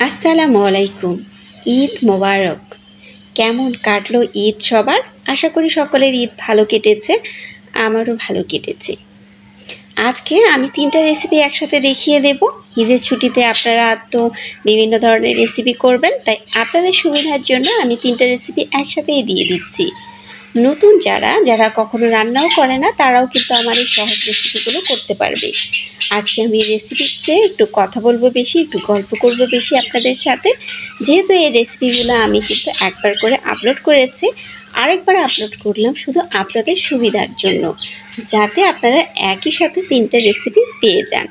আসসালামু আলাইকুম। ঈদ মোবারক। কেমন কাটলো ঈদ সবার? আশা করি সকলের ঈদ ভালো কেটেছে, আমারও ভালো কেটেছে। আজকে আমি 3টা রেসিপি একসাথে দেখিয়ে দেব। ঈদের ছুটিতে আপনারা তো বিভিন্ন ধরনের রেসিপি করবেন, তাই আপনাদের সুবিধার জন্য আমি 3টা রেসিপি একসাথেই দিয়ে দিচ্ছি। নতুন যারা কখনো রান্নাও করে না, তারাও কিন্তু আমার এই সহজ রেসিপিগুলো করতে পারবে। আজকে আমি রেসিপির চেয়ে একটু কথা বলবো বেশি, একটু গল্প করব বেশি আপনাদের সাথে। যেহেতু এই রেসিপিগুলো আমি কিন্তু একবার করে আপলোড করেছি, আরেকবার আপলোড করলাম শুধু আপনাদের সুবিধার জন্য, যাতে আপনারা একই সাথে 3টা রেসিপি পেয়ে যান।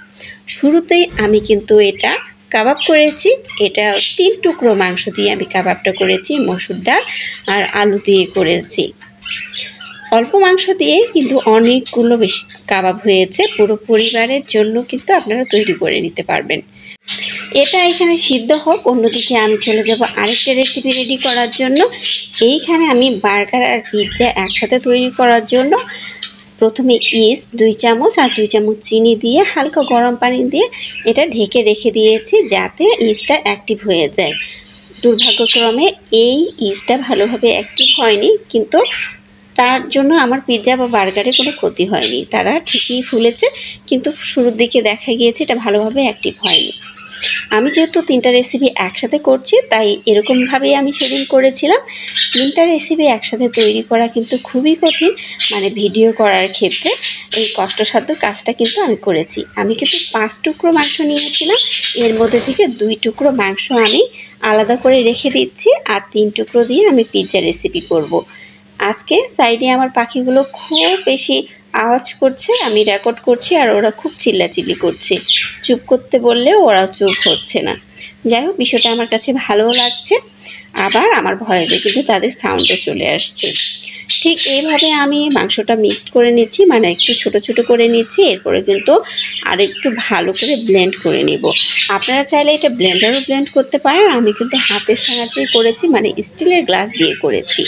শুরুতেই আমি কিন্তু এটা কাবাব করেছি। এটা 3 টুকরো মাংস দিয়ে আমি কাবাবটা করেছি, মসুর ডাল আর আলু দিয়ে করেছি। অল্প মাংস দিয়ে কিন্তু অনেকগুলো বেশি কাবাব হয়েছে। পুরো পরিবারের জন্য কিন্তু আপনারা তৈরি করে নিতে পারবেন। এটা এখানে সিদ্ধ হোক, অন্যদিকে আমি চলে যাব আরেকটা রেসিপি রেডি করার জন্য। এইখানে আমি বার্গার আর পিৎজা একসাথে তৈরি করার জন্য প্রথমে ইস্ট 2 চামচ আর 2 চামচ চিনি দিয়ে হালকা গরম পানি দিয়ে এটা ঢেকে রেখে দিয়েছি, যাতে ইস্টটা অ্যাক্টিভ হয়ে যায়। দুর্ভাগ্যক্রমে এই ইস্টটা ভালোভাবে অ্যাক্টিভ হয়নি, কিন্তু তার জন্য আমার পিৎজা বা বার্গারে কোনো ক্ষতি হয়নি। তারা ঠিকই ফুলেছে, কিন্তু শুরুর দিকে দেখা গিয়েছে এটা ভালোভাবে অ্যাক্টিভ হয়নি। আমি যেহেতু 3টা রেসিপি একসাথে করছি, তাই এরকমভাবেই আমি সেদিন করেছিলাম। 3টা রেসিপি একসাথে তৈরি করা কিন্তু খুবই কঠিন, মানে ভিডিও করার ক্ষেত্রে এই কষ্টসাধ্য কাজটা কিন্তু আমি করেছি। আমি কিন্তু 5 টুকরো মাংস নিয়েছিলাম, এর মধ্যে থেকে 2 টুকরো মাংস আমি আলাদা করে রেখে দিচ্ছি, আর 3 টুকরো দিয়ে আমি পিৎজা রেসিপি করব। আজকে সাইডে আমার পাখিগুলো খুব বেশি আওয়াজ করছে, আমি রেকর্ড করছি আর ওরা খুব চিল্লাচিল্লি করছে। চুপ করতে বললেও ওরা চুপ হচ্ছে না। যাই হোক, বিষয়টা আমার কাছে ভালোও লাগছে, আবার আমার ভয়েসে কিন্তু তাদের সাউন্ডও চলে আসছে। ঠিক এইভাবে আমি মাংসটা মিক্সড করে নিচ্ছি, মানে একটু ছোট ছোট করে নিচ্ছি। এরপরে কিন্তু আর একটু ভালো করে ব্লেন্ড করে নেব। আপনারা চাইলে এটা ব্লেন্ডারও ব্লেন্ড করতে পারেন, আমি কিন্তু হাতের সাহায্যেই করেছি, মানে স্টিলের গ্লাস দিয়ে করেছি।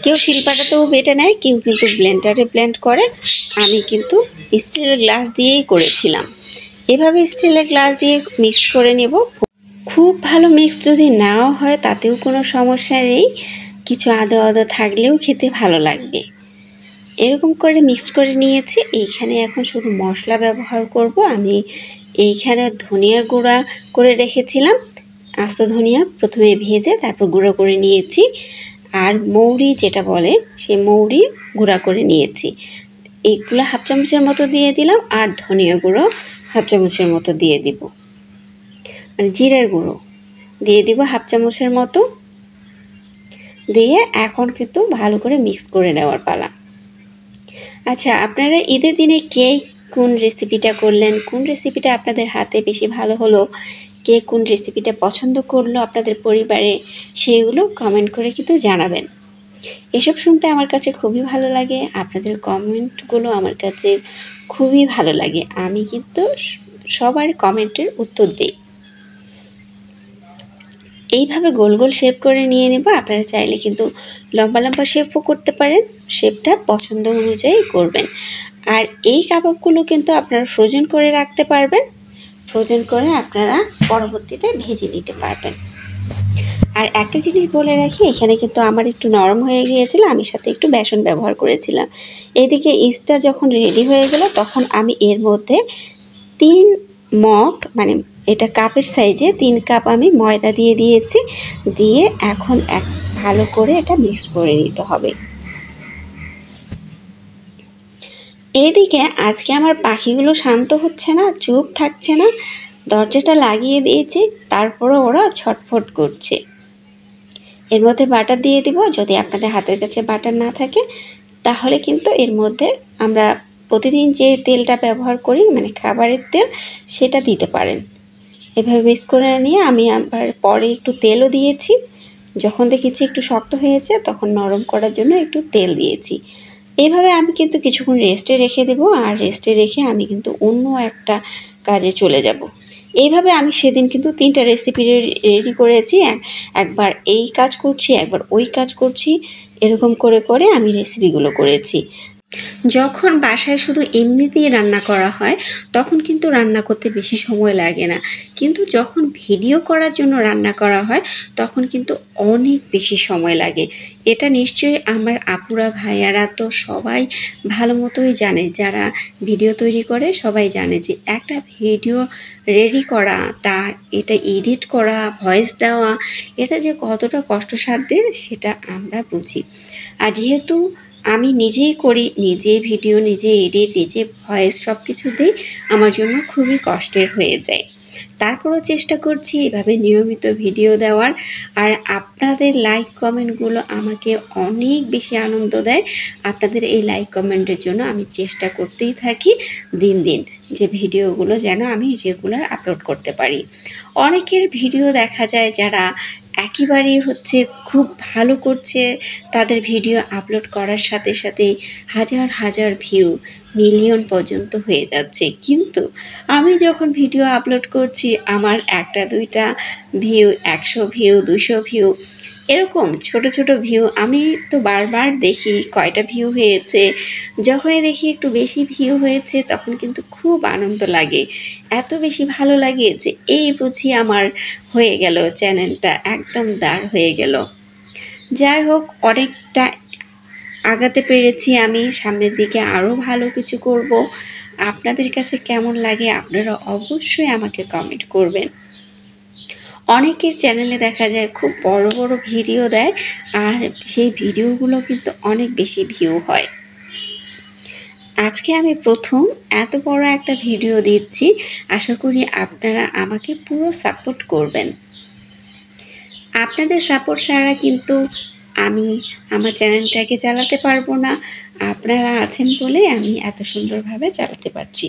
কেউ শিলপাটাতেও বেটে নেয়, কেউ কিন্তু ব্লেন্ডারে ব্লেন্ড করে। আমি কিন্তু স্টিলের গ্লাস দিয়েই করেছিলাম। এভাবে স্টিলের গ্লাস দিয়ে মিক্সড করে নেব। খুব ভালো মিক্স যদি নাও হয় তাতেও কোনো সমস্যা নেই, কিছু আদা আদা থাকলেও খেতে ভালো লাগবে। এরকম করে মিক্স করে নিয়েছি। এইখানে এখন শুধু মশলা ব্যবহার করব। আমি এইখানে ধনিয়ার গুঁড়া করে রেখেছিলাম, আস্ত ধনিয়া প্রথমে ভেজে তারপর গুঁড়ো করে নিয়েছি, আর মৌরি যেটা বলে সেই মৌরি গুঁড়া করে নিয়েছি। এইগুলো হাফ চামচের মতো দিয়ে দিলাম, আর ধনিয়া গুঁড়ো হাফ চামচের মতো দিয়ে দিব, মানে জিরার গুঁড়ো দিয়ে দিব হাফ চামচের মতো। দিয়ে এখন কিন্তু ভালো করে মিক্স করে নেওয়ার পালা। আচ্ছা, আপনারা ঈদের দিনে কে কোন রেসিপিটা করলেন, কোন রেসিপিটা আপনাদের হাতে বেশি ভালো হলো, কে কোন রেসিপিটা পছন্দ করলো আপনাদের পরিবারে, সেগুলো কমেন্ট করে কিন্তু জানাবেন। এসব শুনতে আমার কাছে খুবই ভালো লাগে, আপনাদের কমেন্টগুলো আমার কাছে খুবই ভালো লাগে। আমি কিন্তু সবার কমেন্টের উত্তর দিই। এইভাবে গোল গোল শেপ করে নিয়ে নেব। আপনারা চাইলে কিন্তু লম্বা লম্বা শেপও করতে পারেন, শেপটা পছন্দ অনুযায়ী করবেন। আর এই কাবাবগুলো কিন্তু আপনারা ফ্রোজেন করে রাখতে পারবেন, ফ্রোজেন করে আপনারা পরবর্তীতে ভেজে নিতে পারবেন। আর একটা জিনিস বলে রাখি, এখানে কিন্তু আমার একটু নরম হয়ে গিয়েছিল, আমি সাথে একটু বেসন ব্যবহার করেছিলাম। এদিকে ইস্টটা যখন রেডি হয়ে গেল, তখন আমি এর মধ্যে 3 মগ, মানে এটা কাপের সাইজে 3 কাপ আমি ময়দা দিয়ে দিয়েছি। দিয়ে এখন ভালো করে এটা মিক্স করে নিতে হবে। এইদিকে আজকে আমার পাখিগুলো শান্ত হচ্ছে না, চুপ থাকছে না। দরজাটা লাগিয়ে দিয়েছি, তারপরও ওরা ছটফট করছে। এর মধ্যে বাটার দিয়ে দিব। যদি আপনাদের হাতের কাছে বাটার না থাকে, তাহলে কিন্তু এর মধ্যে আমরা প্রতিদিন যে তেলটা ব্যবহার করি, মানে খাবারের তেল, সেটা দিতে পারেন। এভাবে মিক্স করে নিয়ে আমি আবার পরে একটু তেলও দিয়েছি। যখন দেখেছি একটু শক্ত হয়েছে, তখন নরম করার জন্য একটু তেল দিয়েছি। এইভাবে আমি কিন্তু কিছুক্ষণ রেস্টে রেখে দেব, আর রেস্টে রেখে আমি কিন্তু অন্য একটা কাজে চলে যাব। এইভাবে আমি সেদিন কিন্তু 3টা রেসিপি রেডি করেছি। একবার এই কাজ করছি, একবার ওই কাজ করছি, এরকম করে করে আমি রেসিপিগুলো করেছি। যখন বাসায় শুধু এমনিতেই রান্না করা হয় তখন কিন্তু রান্না করতে বেশি সময় লাগে না, কিন্তু যখন ভিডিও করার জন্য রান্না করা হয় তখন কিন্তু অনেক বেশি সময় লাগে। এটা নিশ্চয়ই আমার আপুরা ভাইয়ারা তো সবাই ভালো মতোই জানে, যারা ভিডিও তৈরি করে সবাই জানে যে একটা ভিডিও রেডি করা, তার এটা এডিট করা, ভয়েস দেওয়া, এটা যে কতটা কষ্টসাধ্যের সেটা আমরা বুঝি। আর যেহেতু আমি নিজেই করি, নিজে ভিডিও, নিজে এডিট, নিজে ভয়েস সব কিছু দিই, আমার জন্য খুবই কষ্টের হয়ে যায়। তারপরও চেষ্টা করছি এভাবে নিয়মিত ভিডিও দেওয়ার। আর আপনাদের লাইক কমেন্টগুলো আমাকে অনেক বেশি আনন্দ দেয়। আপনাদের এই লাইক কমেন্টের জন্য আমি চেষ্টা করতেই থাকি দিন দিন যে ভিডিওগুলো যেন আমি রেগুলার আপলোড করতে পারি। অনেকের ভিডিও দেখা যায় যারা একেবারেই খুব ভালো করছে, তাদের ভিডিও আপলোড করার সাথে সাথেই হাজার হাজার ভিউ, মিলিয়ন পর্যন্ত হয়ে যাচ্ছে। কিন্তু আমি যখন ভিডিও আপলোড করছি আমার একটা দুইটা ভিউ, 100 ভিউ, 200 ভিউ, এরকম ছোট ছোট ভিউ। আমি তো বারবার দেখি কয়টা ভিউ হয়েছে। যখনই দেখি একটু বেশি ভিউ হয়েছে তখন কিন্তু খুব আনন্দ লাগে, এত বেশি ভালো লাগে যে এই বুঝি আমার হয়ে গেল, চ্যানেলটা একদম দাঁড় হয়ে গেল। যাই হোক, অনেকটা আগাতে পেরেছি আমি, সামনের দিকে আরও ভালো কিছু করব। আপনাদের কাছে কেমন লাগে আপনারা অবশ্যই আমাকে কমেন্ট করবেন। অনেকের চ্যানেলে দেখা যায় খুব বড় বড় ভিডিও দেয়, আর সেই ভিডিওগুলো কিন্তু অনেক বেশি ভিউ হয়। আজকে আমি প্রথম এত বড় একটা ভিডিও দিচ্ছি, আশা করি আপনারা আমাকে পুরো সাপোর্ট করবেন। আপনাদের সাপোর্ট ছাড়া কিন্তু আমি আমার চ্যানেলটাকে চালাতে পারবো না। আপনারা আছেন বলে আমি এত সুন্দরভাবে চালাতে পারছি,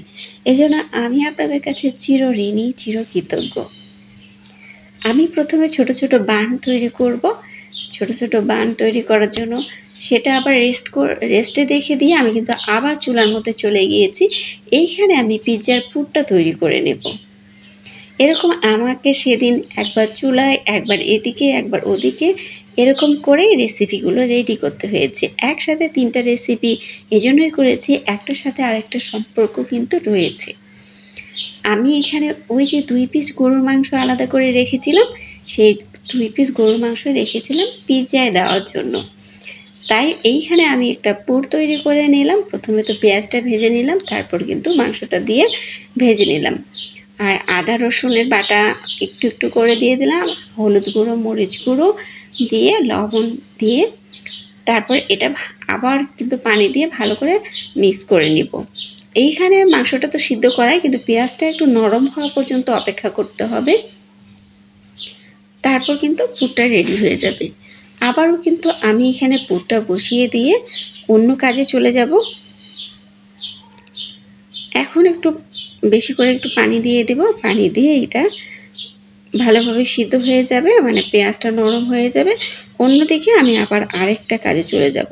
এজন্য আমি আপনাদের কাছে চিরঋণী, চিরকৃতজ্ঞ। আমি প্রথমে ছোট ছোট বান তৈরি করব। ছোট ছোট বান তৈরি করার জন্য সেটা আবার রেস্টে দেখে দিয়ে আমি কিন্তু আবার চুলার মধ্যে চলে গিয়েছি। এইখানে আমি পিৎজার পুরটা তৈরি করে নেব। এরকম আমাকে সেদিন একবার চুলায়, একবার এদিকে, একবার ওদিকে, এরকম করে রেসিপিগুলো রেডি করতে হয়েছে। একসাথে 3টা রেসিপি এজন্যই করেছি, একটার সাথে আরেকটা সম্পর্ক কিন্তু রয়েছে। আমি এখানে ওই যে 2 পিস গরুর মাংস আলাদা করে রেখেছিলাম, সেই 2 পিস গরুর মাংস রেখেছিলাম পিৎজায় দেওয়ার জন্য। তাই এইখানে আমি একটা পুর তৈরি করে নিলাম। প্রথমে তো পেঁয়াজটা ভেজে নিলাম, তারপর কিন্তু মাংসটা দিয়ে ভেজে নিলাম। আর আদা রসুনের বাটা একটু একটু করে দিয়ে দিলাম, হলুদ গুঁড়ো, মরিচ গুঁড়ো দিয়ে, লবণ দিয়ে, তারপর এটা আবার কিন্তু পানি দিয়ে ভালো করে মিক্স করে নিব। এইখানে মাংসটা তো সিদ্ধ করাই, কিন্তু পেঁয়াজটা একটু নরম হওয়া পর্যন্ত অপেক্ষা করতে হবে, তারপর কিন্তু পুরটা রেডি হয়ে যাবে। আবারও কিন্তু আমি এখানে পুরটা বসিয়ে দিয়ে অন্য কাজে চলে যাব। এখন একটু বেশি করে একটু পানি দিয়ে দেব, পানি দিয়ে এটা ভালোভাবে সিদ্ধ হয়ে যাবে, মানে পেঁয়াজটা নরম হয়ে যাবে। অন্যদিকে আমি আবার আরেকটা কাজে চলে যাব।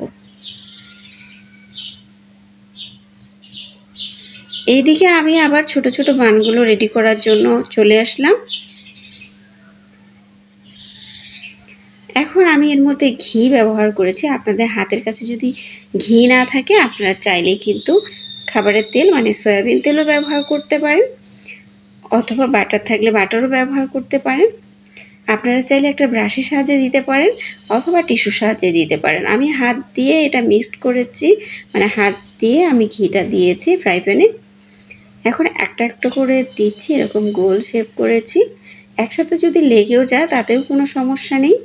এইদিকে আমি আবার ছোট ছোট বানগুলো রেডি করার জন্য চলে আসলাম। এখন আমি এর মধ্যে ঘি ব্যবহার করেছি। আপনাদের হাতের কাছে যদি ঘি না থাকে আপনারা চাইলেই কিন্তু খাবারের তেল মানে সয়াবিন তেলও ব্যবহার করতে পারেন, অথবা বাটার থাকলে বাটারও ব্যবহার করতে পারেন। আপনারা চাইলে একটা ব্রাশের সাহায্যে দিতে পারেন, অথবা টিস্যুর সাহায্যে দিতে পারেন। আমি হাত দিয়ে এটা মিক্সড করেছি, মানে হাত দিয়ে আমি ঘিটা দিয়েছি ফ্রাই প্যানে। এখন একটা একটা করে দিচ্ছি, এরকম গোল শেপ করেছি। একসাথে যদি লেগেও যায় তাতেও কোনো সমস্যা নেই।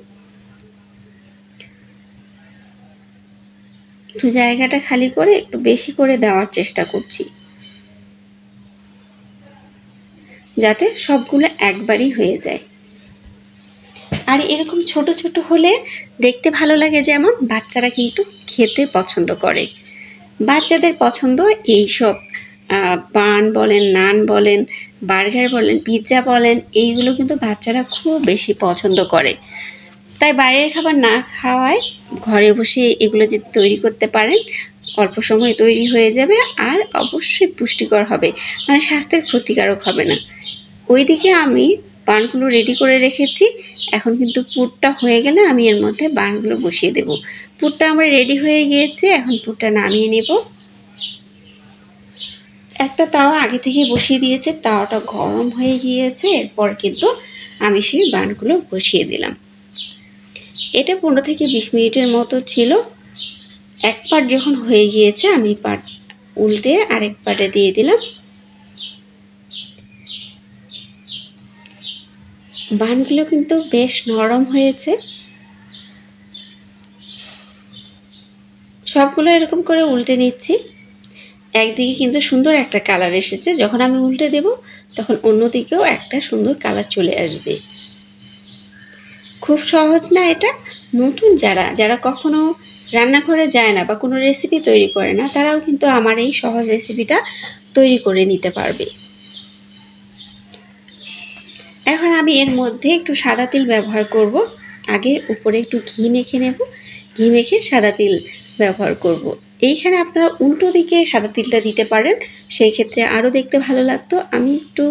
একটু জায়গাটা খালি করে একটু বেশি করে দেওয়ার চেষ্টা করছি, যাতে সবগুলো একবারই হয়ে যায়। আর এরকম ছোট ছোট হলে দেখতে ভালো লাগে, যেমন বাচ্চারা কিন্তু খেতে পছন্দ করে। বাচ্চাদের পছন্দ এইসব বান বলেন, নান বলেন, বার্গার বলেন, পিৎজা বলেন, এইগুলো কিন্তু বাচ্চারা খুব বেশি পছন্দ করে। তাই বাইরের খাবার না খাওয়ায় ঘরে বসে এগুলো যদি তৈরি করতে পারেন, অল্প সময়ে তৈরি হয়ে যাবে, আর অবশ্যই পুষ্টিকর হবে, মানে স্বাস্থ্যের ক্ষতিকারক হবে না। ওইদিকে আমি বানগুলো রেডি করে রেখেছি। এখন কিন্তু পুরটা হয়ে গেলে আমি এর মধ্যে বানগুলো বসিয়ে দেব। পুরটা আমার রেডি হয়ে গিয়েছে, এখন পুরটা নামিয়ে নেব। একটা তাওয়া আগে থেকে বসিয়ে দিয়েছে, তাওয়াটা গরম হয়ে গিয়েছে। এরপর কিন্তু আমি সেই বানগুলো বসিয়ে দিলাম। এটা 15 থেকে 20 মিনিটের মতো ছিল। এক পাট যখন হয়ে গিয়েছে আমি পাট উল্টে আরেক পাটে দিয়ে দিলাম। বানগুলো কিন্তু বেশ নরম হয়েছে। সবগুলো এরকম করে উল্টে নিচ্ছি। একদিকে কিন্তু সুন্দর একটা কালার এসেছে, যখন আমি উল্টে দেব তখন অন্যদিকেও একটা সুন্দর কালার চলে আসবে। খুব সহজ না এটা? নতুন যারা কখনো রান্নাঘরে যায় না বা কোনো রেসিপি তৈরি করে না, তারাও কিন্তু আমার এই সহজ রেসিপিটা তৈরি করে নিতে পারবে। এখন আমি এর মধ্যে একটু সাদা তিল ব্যবহার করব। আগে উপরে একটু ঘি মেখে নেব, ঘি মেখে সাদা তিল ব্যবহার করব। এইখানে আপনারা উল্টো দিকে সাদা তিলটা দিতে পারেন, সেই ক্ষেত্রে আরও দেখতে ভালো লাগতো। আমি একটু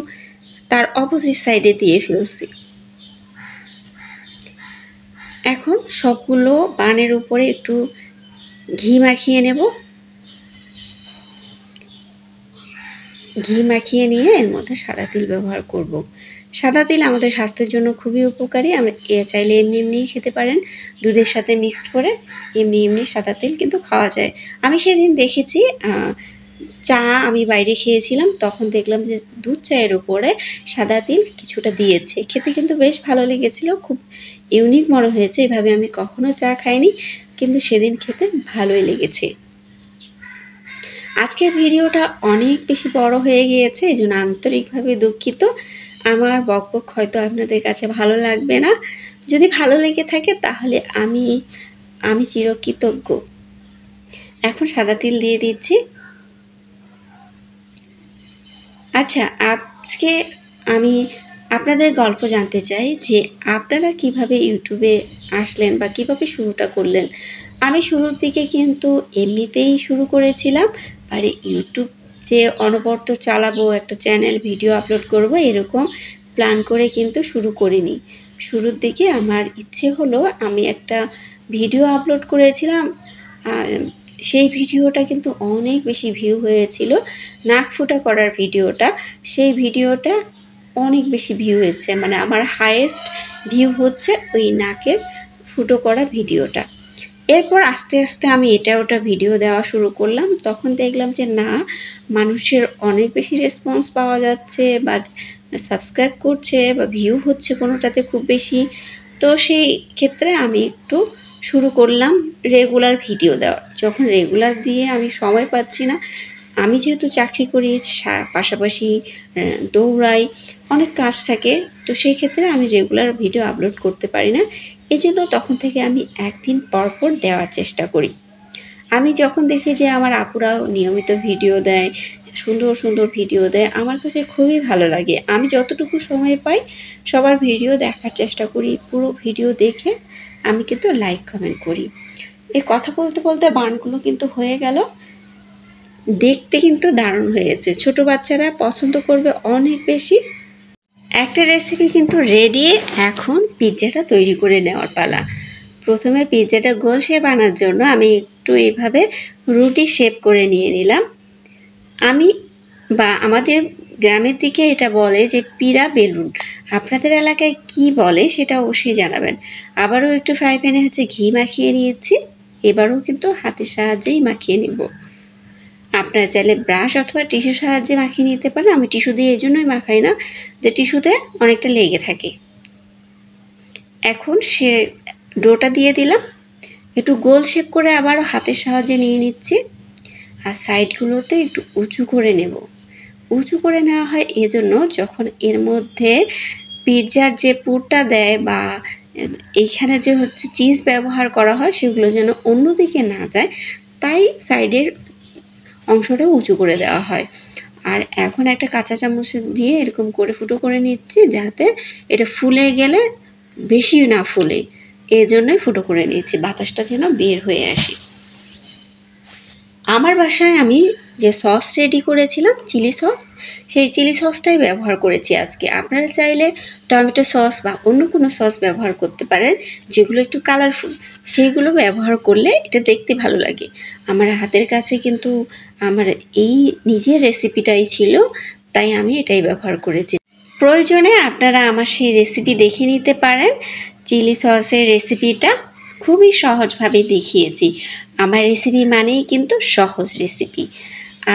তার অপোজিট সাইডে দিয়ে ফেলছি। এখন সবগুলো বানের উপরে একটু ঘি মাখিয়ে নেব। ঘি মাখিয়ে নিয়ে এর মধ্যে সাদা তিল ব্যবহার করব। সাদা তিল আমাদের স্বাস্থ্যের জন্য খুবই উপকারী। আমরা চাইলে এমনি এমনিই খেতে পারেন, দুধের সাথে মিক্সড করে এমনি সাদা তিল কিন্তু খাওয়া যায়। আমি সেদিন দেখেছি চা আমি বাইরে খেয়েছিলাম, তখন দেখলাম যে দুধ চায়ের উপরে সাদা তিল কিছুটা দিয়েছে। খেতে কিন্তু বেশ ভালো লেগেছিল, খুব ইউনিক মনে হয়েছে। এভাবে আমি কখনো চা খাইনি, কিন্তু সেদিন খেতে ভালোই লেগেছে। আজকের ভিডিওটা অনেক বেশি বড় হয়ে গিয়েছে, এই জন্য আন্তরিকভাবে দুঃখিত। আমার বকবক হয়তো আপনাদের কাছে ভালো লাগবে না। যদি ভালো লেগে থাকে তাহলে আমি চিরকৃতজ্ঞ। এখন সাদা তিল দিয়ে দিচ্ছি। আচ্ছা, আজকে আমি আপনাদের গল্প জানতে চাই যে আপনারা কিভাবে ইউটিউবে আসলেন বা কিভাবে শুরুটা করলেন। আমি শুরুর দিকে কিন্তু এমনিতেই শুরু করেছিলাম, আর ইউটিউব যে অনবরত চালাবো, একটা চ্যানেল ভিডিও আপলোড করব এরকম প্ল্যান করে কিন্তু শুরু করিনি। শুরুর দিকে আমার ইচ্ছে হলো, আমি একটা ভিডিও আপলোড করেছিলাম, সেই ভিডিওটা কিন্তু অনেক বেশি ভিউ হয়েছিল। নাক ফুটা করার ভিডিওটা, সেই ভিডিওটা অনেক বেশি ভিউ হয়েছে, মানে আমার হাইয়েস্ট ভিউ হচ্ছে ওই নাকের ফুটো করা ভিডিওটা। এরপর আস্তে আস্তে আমি এটা ওটা ভিডিও দেওয়া শুরু করলাম। তখন দেখলাম যে না, মানুষের অনেক বেশি রেসপন্স পাওয়া যাচ্ছে, বা সাবস্ক্রাইব করছে বা ভিউ হচ্ছে কোনোটাতে খুব বেশি। তো সেই ক্ষেত্রে আমি একটু শুরু করলাম রেগুলার ভিডিও দেওয়ার। যখন রেগুলার দিয়ে আমি সময় পাচ্ছি না, আমি যেহেতু চাকরি করি, পাশাপাশি দৌড়াই, অনেক কাজ থাকে, তো সেই ক্ষেত্রে আমি রেগুলার ভিডিও আপলোড করতে পারি না। এজন্য তখন থেকে আমি একদিন পর পর দেওয়ার চেষ্টা করি। আমি যখন দেখি যে আমার আপুরাও নিয়মিত ভিডিও দেয়, সুন্দর সুন্দর ভিডিও দেয়, আমার কাছে খুবই ভালো লাগে। আমি যতটুকু সময় পাই সবার ভিডিও দেখার চেষ্টা করি। পুরো ভিডিও দেখে আমি কিন্তু লাইক কমেন্ট করি। এই কথা বলতে বলতে বানগুলো কিন্তু হয়ে গেল। দেখতে কিন্তু দারুণ হয়েছে, ছোট বাচ্চারা পছন্দ করবে অনেক বেশি। একটা রেসিপি কিন্তু রেডি। এখন পিৎজাটা তৈরি করে নেওয়ার পালা। প্রথমে পিৎজাটা গোল শেপ আনার জন্য আমি একটু এইভাবে রুটি শেপ করে নিয়ে নিলাম। আমি বা আমাদের গ্রামের দিকে এটা বলে যে পিড়া বেলুন। আপনাদের এলাকায় কি বলে সেটা অবশ্যই জানাবেন। আবারও একটু ফ্রাই প্যানে ঘি মাখিয়ে নিয়েছি। এবারও কিন্তু হাতের সাহায্যেই মাখিয়ে নেব। আপনারা চাইলে ব্রাশ অথবা টিস্যুর সাহায্যে মাখিয়ে নিতে পারেন। আমি টিস্যু দিয়ে এই জন্যই মাখাই না, যে টিস্যুতে অনেকটা লেগে থাকে। এখন সে ডোটা দিয়ে দিলাম, একটু গোল শেপ করে আবারও হাতের সাহায্যে নিয়ে নিচ্ছি। আর সাইডগুলোতে একটু উঁচু করে নেব। উঁচু করে নেওয়া হয় এজন্য, যখন এর মধ্যে পিৎজার যে পুরটা দেয় বা এইখানে যে চিজ ব্যবহার করা হয়, সেগুলো যেন অন্যদিকে না যায়, তাই সাইডের অংশটা উঁচু করে দেওয়া হয়। আর এখন একটা কাঁচা চামচ দিয়ে এরকম করে ফুটো করে নিচ্ছি, যাতে এটা ফুলে গেলে বেশি না ফুলে, এই জন্যই ফুটো করে নিচ্ছি, বাতাসটা যেন বের হয়ে আসে। আমার বাসায় আমি যে সস রেডি করেছিলাম চিলি সস, সেই চিলি সসটাই ব্যবহার করেছি আজকে। আপনারা চাইলে টমেটো সস বা অন্য কোনো সস ব্যবহার করতে পারেন, যেগুলো একটু কালারফুল, সেইগুলো ব্যবহার করলে এটা দেখতে ভালো লাগে। আমার হাতের কাছে কিন্তু আমার এই নিজের রেসিপিটাই ছিল, তাই আমি এটাই ব্যবহার করেছি। প্রয়োজনে আপনারা আমার সেই রেসিপি দেখে নিতে পারেন। চিলি সসের রেসিপিটা খুবই সহজভাবে দেখিয়েছি। আমার রেসিপি মানেই কিন্তু সহজ রেসিপি।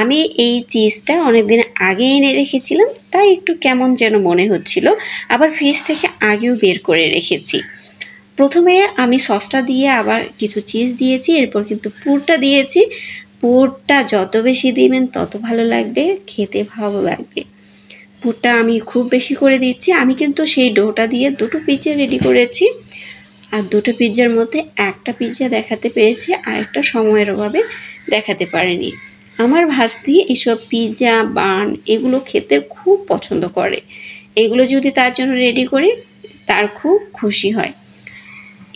আমি এই চিজটা অনেকদিন আগে এনে রেখেছিলাম, তাই একটু কেমন যেন মনে হচ্ছিল, আবার ফ্রিজ থেকে আগেও বের করে রেখেছি। প্রথমে আমি সসটা দিয়ে আবার কিছু চিজ দিয়েছি, এরপর কিন্তু পুরটা দিয়েছি। পুরটা যত বেশি দিবেন তত ভালো লাগবে, খেতে ভালো লাগবে। পুরটা আমি খুব বেশি করে দিচ্ছি। আমি কিন্তু সেই ডোটা দিয়ে দুটো পিৎজা রেডি করেছি, আর দুটো পিৎজার মধ্যে একটা পিৎজা দেখাতে পেরেছি, আর একটা সময়ের অভাবে দেখাতে পারিনি। আমার ভাস্তি এসব পিৎজা বান এগুলো খেতে খুব পছন্দ করে। এগুলো যদি তার জন্য রেডি করি, তার খুব খুশি হয়।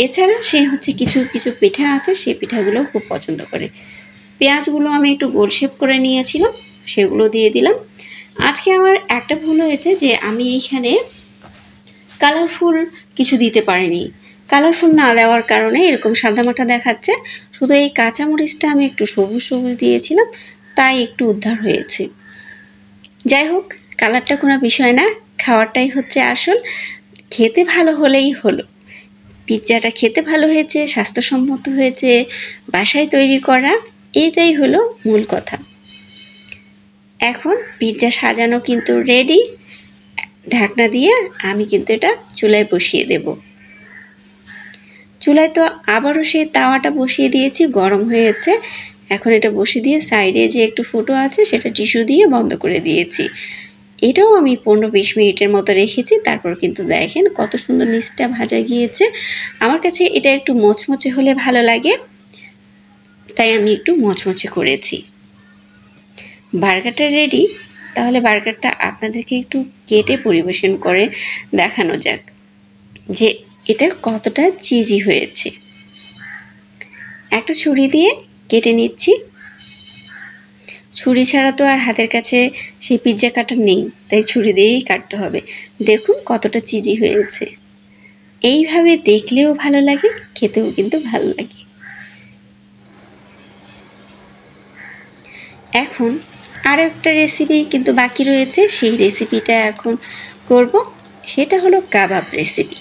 এছাড়া সে হচ্ছে কিছু কিছু পিঠা আছে, সেই পিঠাগুলো খুব পছন্দ করে। পেঁয়াজগুলো আমি একটু গোল শেপ করে নিয়েছিলাম, সেগুলো দিয়ে দিলাম। আজকে আমার একটা ভুল হয়েছে যে আমি এইখানে কালারফুল কিছু দিতে পারিনি। কালারফুল না দেওয়ার কারণে এরকম সাদামাটা দেখাচ্ছে। শুধু এই কাঁচামরিচটা আমি একটু সবুজ সবুজ দিয়েছিলাম, তাই একটু উদ্ধার হয়েছে। যাই হোক, কালারটা কোনো বিষয় না, খাওয়ারটাই হচ্ছে আসল। খেতে ভালো হলেই হলো। পিৎজাটা খেতে ভালো হয়েছে, স্বাস্থ্যসম্মত হয়েছে, বাসায় তৈরি করা, এইটাই হলো মূল কথা। এখন পিৎজা সাজানো কিন্তু রেডি। ঢাকনা দিয়ে আমি কিন্তু এটা চুলায় বসিয়ে দেব। চুলায় তো আবারও সেই তাওয়াটা বসিয়ে দিয়েছি, গরম হয়েছে। এখন এটা বসিয়ে দিয়ে সাইডে যে একটু ফুটো আছে সেটা টিস্যু দিয়ে বন্ধ করে দিয়েছি। এটাও আমি 15-20 মিনিটের মতো রেখেছি। তারপর কিন্তু দেখেন কত সুন্দর নিচটা ভাজা গিয়েছে। আমার কাছে এটা একটু মচমচে হলে ভালো লাগে, তাই আমি একটু মচমচে করেছি। বার্গারটা রেডি। তাহলে বার্গারটা আপনাদেরকে একটু কেটে পরিবেশন করে দেখানো যাক যে এটা কতটা চিজি হয়েছে। একটা ছুরি দিয়ে কেটে নিচ্ছি। ছুরি ছাড়া তো আর হাতের কাছে সেই পিৎজা কাটার নেই, তাই ছুরি দিয়েই কাটতে হবে। দেখুন কতটা চিজি হয়েছে। এইভাবে দেখলেও ভালো লাগে, খেতেও কিন্তু ভালো লাগে। এখন আরও একটা রেসিপি কিন্তু বাকি রয়েছে, সেই রেসিপিটা এখন করব। সেটা হলো কাবাব রেসিপি।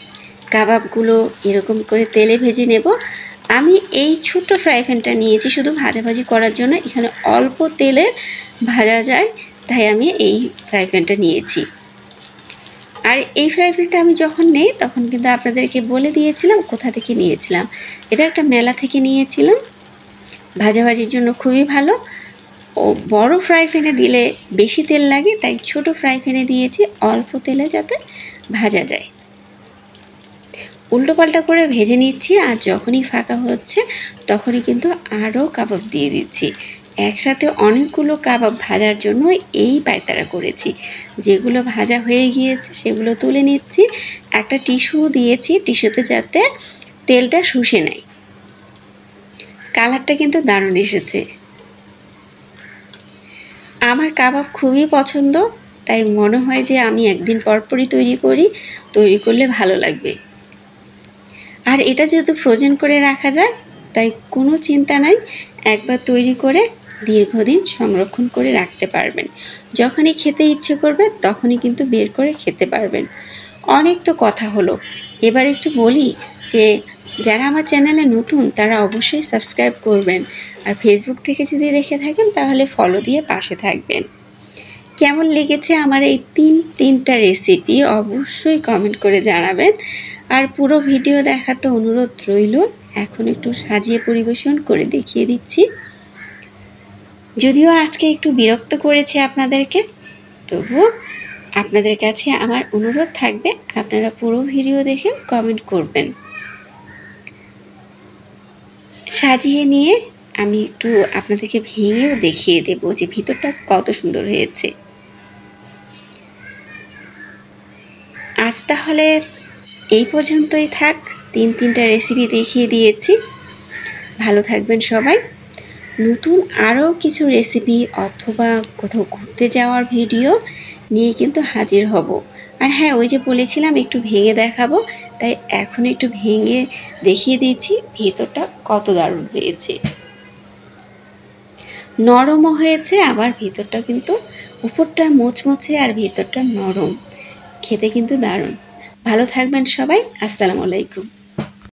কাবাবগুলো এরকম করে তেলে ভেজে নেব। আমি এই ছোট্ট ফ্রাই প্যানটা নিয়েছি শুধু ভাজাভাজি করার জন্য। এখানে অল্প তেলে ভাজা যায়, তাই আমি এই ফ্রাই প্যানটা নিয়েছি। আর এই ফ্রাই প্যানটা আমি যখন নেই তখন কিন্তু আপনাদেরকে বলে দিয়েছিলাম কোথা থেকে নিয়েছিলাম। এটা একটা মেলা থেকে নিয়েছিলাম। ভাজাভাজির জন্য খুবই ভালো। ও বড় ফ্রাই প্যানে দিলে বেশি তেল লাগে, তাই ছোট ফ্রাই প্যানে দিয়েছি অল্প তেলে যাতে ভাজা যায়। উল্টো পাল্টা করে ভেজে নিচ্ছি, আর যখনই ফাঁকা হচ্ছে তখনই কিন্তু আরও কাবাব দিয়ে দিচ্ছি। একসাথে অনেকগুলো কাবাব ভাজার জন্য এই পায়তারা করেছি। যেগুলো ভাজা হয়ে গিয়েছে সেগুলো তুলে নিচ্ছি। একটা টিস্যু দিয়েছি, টিস্যুতে যাতে তেলটা শুষে নেয়। কালারটা কিন্তু দারুণ এসেছে। আমার কাবাব খুবই পছন্দ, তাই মনে হয় যে আমি একদিন পরপরই তৈরি করলে ভালো লাগবে। আর এটা যেহেতু ফ্রোজেন করে রাখা যায়, তাই কোনো চিন্তা নাই। একবার তৈরি করে দীর্ঘদিন সংরক্ষণ করে রাখতে পারবেন। যখনই খেতে ইচ্ছে করবে তখনই কিন্তু বের করে খেতে পারবেন। অনেক তো কথা হলো, এবার একটু বলি যে যারা আমার চ্যানেলে নতুন তারা অবশ্যই সাবস্ক্রাইব করবেন। আর ফেসবুক থেকে যদি দেখে থাকেন তাহলে ফলো দিয়ে পাশে থাকবেন। কেমন লেগেছে আমার এই তিনটা রেসিপি অবশ্যই কমেন্ট করে জানাবেন। আর পুরো ভিডিও দেখার তো অনুরোধ রইল। এখন একটু সাজিয়ে পরিবেশন করে দেখিয়ে দিচ্ছি। যদিও আজকে একটু বিরক্ত করেছে আপনাদেরকে, তবুও আপনাদের কাছে আমার অনুরোধ থাকবে আপনারা পুরো ভিডিও দেখে কমেন্ট করবেন। সাজিয়ে নিয়ে আমি একটু আপনাদেরকে ভেঙেও দেখিয়ে দেব যে ভিতরটা কত সুন্দর হয়েছে। আজ তাহলে এই পর্যন্তই থাক। তিনটা রেসিপি দেখিয়ে দিয়েছি। ভালো থাকবেন সবাই। নতুন আরও কিছু রেসিপি অথবা কোথাও ঘুরতে যাওয়ার ভিডিও নিয়ে কিন্তু হাজির হব। আর হ্যাঁ, ওই যে বলেছিলাম একটু ভেঙে দেখাবো, তাই এখন একটু ভেঙে দেখিয়ে দিচ্ছি ভেতরটা কত দারুণ হয়েছে। নরমও হয়েছে, আবার ভেতরটা কিন্তু উপরটা মুচমুচে আর ভেতরটা নরম, খেতে কিন্তু দারুণ। ভালো থাকবেন সবাই, আসসালামু আলাইকুম।